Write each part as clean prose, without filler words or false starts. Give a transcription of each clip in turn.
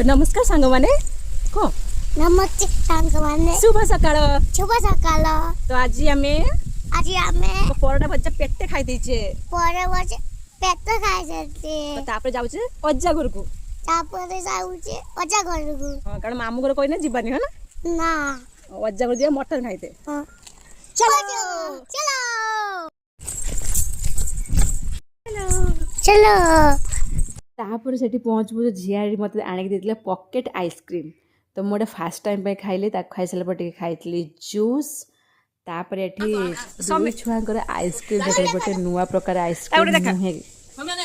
नमस्कार सांग माने को नमस्ते सांगमाने शुभ सकाळ शुभ सकाळ तो आज आमे আজি আমি परोटा भजा पेटे खाई देछे পরে বসে পেট খাইছে तो तापर जाउछे अज्जा घर को তারপরে যাଉଛି অজা ঘরକୁ हां कारण मामू घर कोइने जीवानी है ना না अज्जा घर जे मटन खाइते চলো চলো চলো तापर सेठी पहुँच बुझ झियारी मते आनिक देतिला पॉकेट आइसक्रीम तो मोटे फास्ट टाइम पे खाइले ता खाइ साला पर खाइतली जूस तापर एठी दुई छुआंकर आइसक्रीम देखै गोटे नुवा प्रकार आइसक्रीम नुहे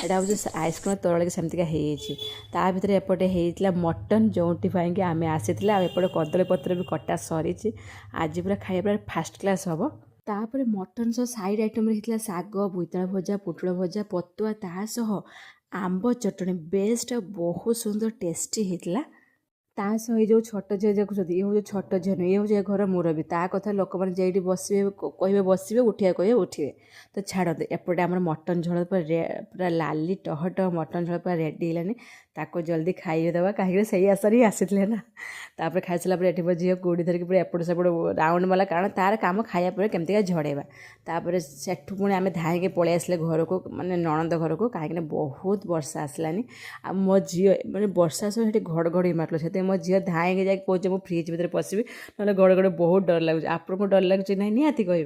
एटा हो आइसक्रीम तोरले के सेमतिका हेछि ता भितर एपटे हेइतला मटन जोंटी पाई के आमे आसीतला एपटे कदली पत्र भी कटा सरीछि आज पूरा खाइबा फास्ट क्लास हबो तापर मटन सह साइड आइटम हेइतला साग बोइताळ भजा पुटुळ भजा पतुआ ता सह आंब चटणी बेस्ट बहुत सुंदर टेस्टी हेइतला ता सह जो छोट झील देखुଛନ୍ତି ये हूँ छोट झील ये हूँ घर मुरबी ता कथा लोक मैंने जेठी बसवे कहे बसवे उठिया कहे उठे तो छाड़ते एपटे आम मटन झोल पूरा लाली टहट मटन झोल पूरा रेडी है ताको जल्दी खाइदेवा कहीं से आशा ही आसी ना तापर खाई सारा ये झील गोड़ी धरिक पूरा एपट सेपट राउंड वाला कारण तार काम खाया पर केमती झड़ेबा तापर सेठू पुणी आम धाइके पलि आसले घर को माने नणंद घर को कहीं बहुत वर्षा आसलानी आ मो झील मैंने वर्षा सब घड़घड़ी मारल से मो झील धाइके जाए कहे मुझे फ्रिज भितर पशिबी ना घड़घड़ी बहुत डर लगुच आपको डर लगुच ना निहाती कहे